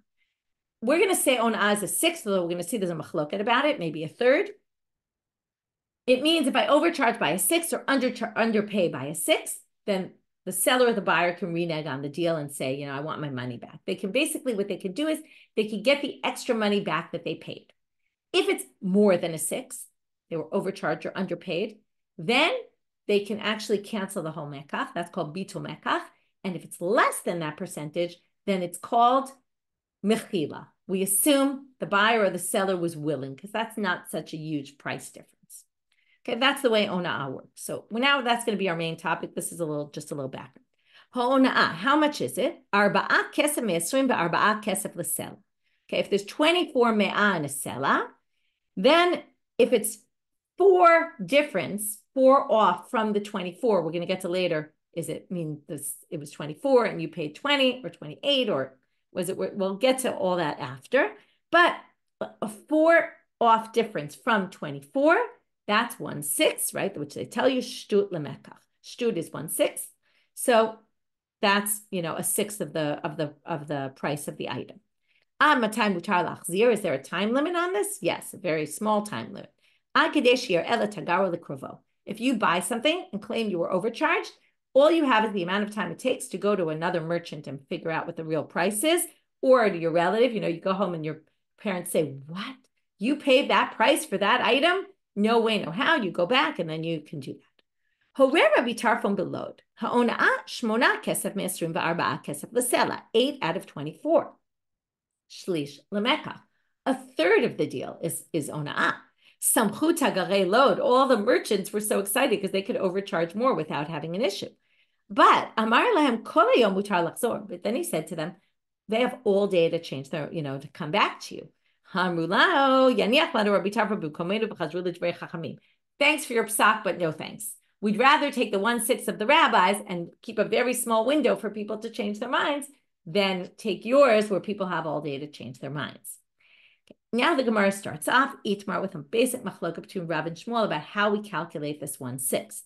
We're going to say ona'ah is a sixth, although we're going to see there's a machloket about it, maybe a third. It means if I overcharge by a sixth or underpay by a sixth, then the seller or the buyer can renege on the deal and say, I want my money back. They can basically, what they can do is they can get the extra money back that they paid. If it's more than a sixth, they were overcharged or underpaid, then they can actually cancel the whole mekach. That's called bitul mekach. And if it's less than that percentage, then it's called mechila. We assume the buyer or the seller was willing because that's not such a huge price difference. Okay, that's the way ona'ah works. So now that's going to be our main topic. This is just a little background. Ona'ah, how much is it? Arba'ah kesef me'esrim ba'arba'ah kesef l'sela. Okay, if there's 24 me'ah in a sela, then if it's 4 off from the 24, we're going to get to later. It was 24 and you paid 20 or 28 or was it? We'll get to all that after. But a 4 off difference from 24. That's 1/6, right? Which they tell you shtut lemekach. Shtut is 1/6, so that's a sixth of the price of the item. Matai mutar lachzir. Is there a time limit on this? Yes, a very small time limit. If you buy something and claim you were overcharged, all you have is the amount of time it takes to go to another merchant and figure out what the real price is, or to your relative. You go home and your parents say, "What? You paid that price for that item?" No way, no how. You go back and then you can do that. However, bitarfon belod. Ha'ona'ah shmona kesef me'esrim va'arba'ah kesef l'sela. 8 out of 24. Shlish lemekach. A third of the deal is ona'ah. Samchuta garei lod. All the merchants were so excited because they could overcharge more without having an issue. But Amar Lahem Kol Hayom Mutar Lachzor. But then he said to them, they have all day to change their, to come back to you. Thanks for your psak, but no thanks. We'd rather take the 1/6 of the rabbis and keep a very small window for people to change their minds than take yours where people have all day to change their minds. Okay. Now the Gemara starts off Itmar with a basic machloka between Rav and Shmuel about how we calculate this 1/6.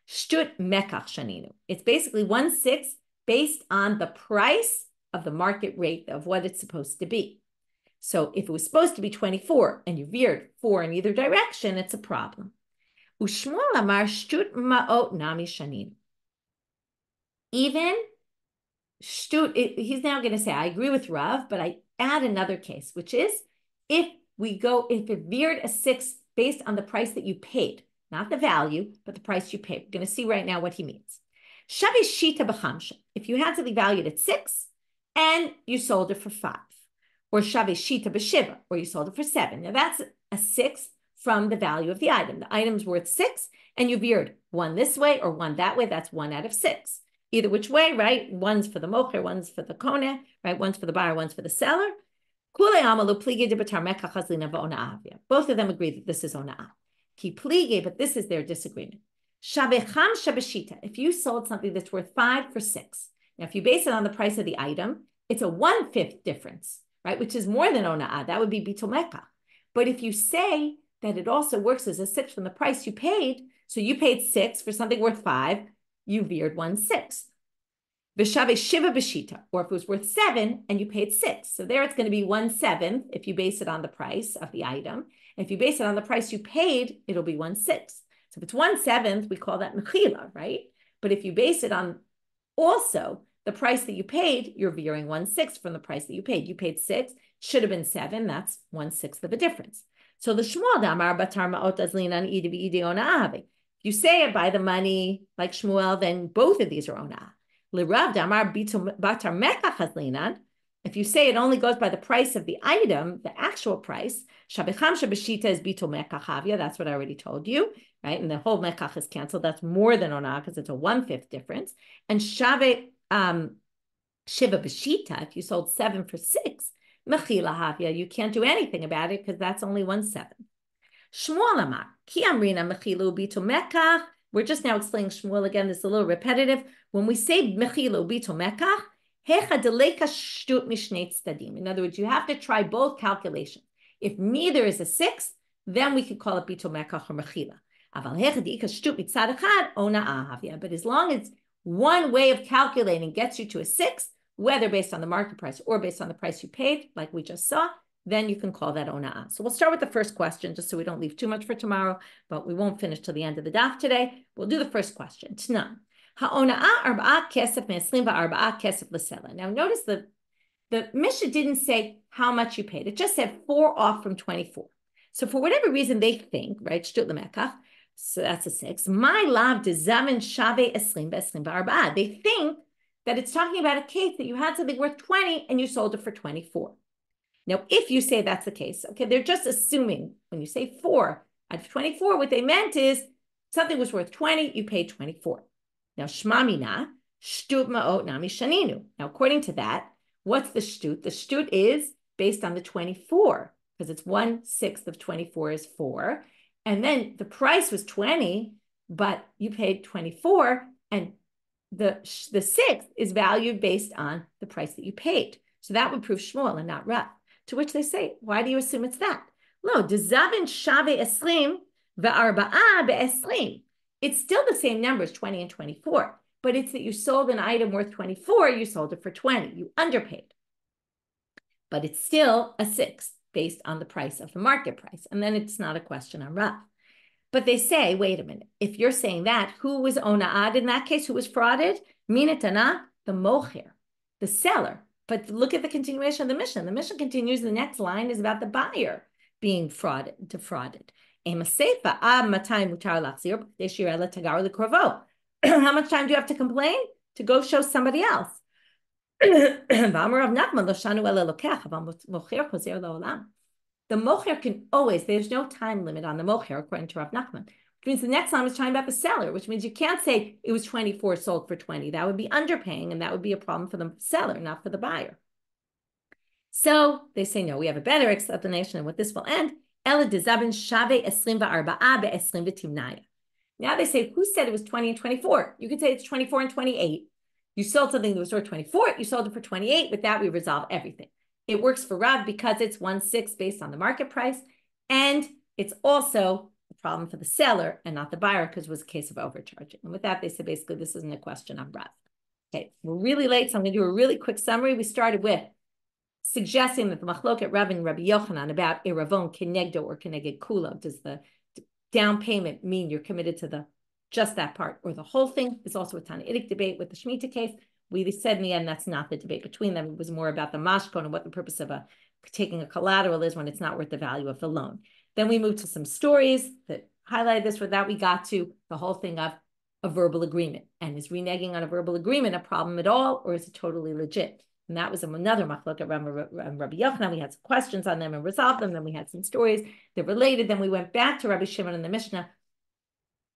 Shtut mekach shaninu. It's basically 1/6 based on the price of the market rate of what it's supposed to be. So if it was supposed to be 24 and you veered 4 in either direction, it's a problem. Ushmuel amar shtut ma'ot nami shaninu. Even shtut, he's now going to say, I agree with Rav, but I add another case, which is if it veered a 6 based on the price that you paid, not the value, but the price you paid. We're going to see right now what he means. Shavi shita b'chamsha. If you had something valued at 6 and you sold it for 5, or shavi shita b'shiva, or you sold it for 7. Now that's a 6 from the value of the item. The item's worth 6 and you veered 1 this way or 1 that way. That's 1 out of 6. Either which way, right? One's for the mocher, one's for the kone, right? One's for the buyer, one's for the seller. Both of them agree that this is ona'ah. But this is their disagreement. If you sold something that's worth 5 for 6, now if you base it on the price of the item, it's a 1/5 difference, right? Which is more than ona'ah. That would be bitul mekach. But if you say that it also works as a 6 from the price you paid, so you paid 6 for something worth 5, you veered 1/6. V'shave shiva b'shita, or if it was worth 7 and you paid 6. So there it's going to be 1/7 if you base it on the price of the item. And if you base it on the price you paid, it'll be 1/6. So if it's 1/7, we call that mechila, right? But if you base it on also the price that you paid, you're veering 1/6 from the price that you paid. You paid 6, should have been 7. That's 1/6 of a difference. So the Shmuel damar batar ma'ot azlinan idi v'idi ona'ah. If you say it by the money like Shmuel, then both of these are ona'ah. L'Rav damar batar mekach azlinan. If you say it only goes by the price of the item, the actual price, shabecham shabeshita is bitul mekach havia. That's what I already told you, right? And the whole mekach is canceled. That's more than ona'ah because it's a 1/5 difference. And shave shiva b'shita, if you sold 7 for 6, mechila havia, you can't do anything about it because that's only 1/7. Shmuel amar ki amrina mechilu bitul mekach. We're just now explaining Shmuel again. This is a little repetitive. When we say mechilu bitul mekach, in other words, you have to try both calculations. If neither is a 6, then we could call it bitul mekach or mechila. But as long as one way of calculating gets you to a 6, whether based on the market price or based on the price you paid, like we just saw, then you can call that ona'ah. So we'll start with the first question, just so we don't leave too much for tomorrow, but we won't finish till the end of the daf today. We'll do the first question. Tnan. Ha'ona'ah arba'ah kesef me'eslim va'arba'ah kesef l'sela. Now notice the Mishna didn't say how much you paid. It just said 4 off from 24. So for whatever reason they think, right, shtut l'mekach, so that's a 6. My lav de zamen shave eslim be'eslim va'arba'ah. They think that it's talking about a case that you had something worth 20 and you sold it for 24. Now, if you say that's the case, okay, they're just assuming when you say 4 out of 24, what they meant is something was worth 20, you paid 24. Now, shmamina, shtut ma'ot nami shaninu. Now, according to that, what's the shtut? The shtut is based on the 24, because it's 1/6 of 24 is 4. And then the price was 20, but you paid 24, and the 6 is valued based on the price that you paid. So that would prove Shmuel and not Rav. To which they say, why do you assume it's that? Lo, dezavin shave eslim ve'arba'ah be'eslim. It's still the same numbers, 20 and 24, but it's that you sold an item worth 24, you sold it for 20, you underpaid. But it's still a 6 based on the price of the market price. And then it's not a question on Rav. But they say, wait a minute, if you're saying that, who was ona'ad in that case? Who was frauded? Minatana, the mocher, the seller. But look at the continuation of the Mishna. The Mishna continues, the next line is about the buyer being defrauded. How much time do you have to complain? To go show somebody else. The mocher can always, there's no time limit on the mocher, according to Rav Nachman. which means the next line is talking about the seller, which means you can't say it was 24 sold for 20. That would be underpaying, and that would be a problem for the seller, not for the buyer. So they say, no, we have a better explanation of what this will end. Now they say, who said it was 20 and 24? You could say it's 24 and 28. You sold something that was worth 24, you sold it for 28. With that, we resolve everything. It works for Rav because it's 1/6 based on the market price. And it's also a problem for the seller and not the buyer because it was a case of overcharging. And with that, they said, basically, this isn't a question on Rav. Okay, we're really late, so I'm going to do a really quick summary. We started with suggesting that the machloket Rav and Rabbi Yochanan about eravon kenegdo or keneged kula. Does the down payment mean you're committed to just that part or the whole thing? There's also a tannaitic debate with the shmita case. We said in the end that's not the debate between them. It was more about the mashkon and what the purpose of taking a collateral is when it's not worth the value of the loan. Then we moved to some stories that highlighted this. With that, we got to the whole thing of a verbal agreement. And is reneging on a verbal agreement a problem at all, or is it totally legit? And that was another machloket Rav and Rabbi Yochanan. We had some questions on them and resolved them. Then we had some stories that related. Then we went back to Rabbi Shimon and the Mishna,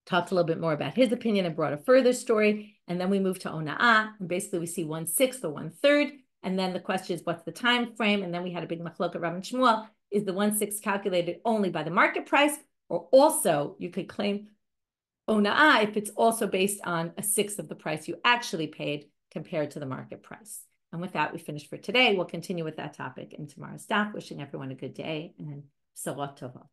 talked a little bit more about his opinion and brought a further story. And then we moved to ona'ah. And basically we see 1/6 or 1/3. And then the question is, what's the time frame? And then we had a big machloket Rav and Shmuel. Is the 1/6 calculated only by the market price? Or also you could claim ona'ah if it's also based on 1/6 of the price you actually paid compared to the market price. And with that, we finished for today. We'll continue with that topic in tomorrow's daf. Wishing everyone a good day and B'sorot Tovot.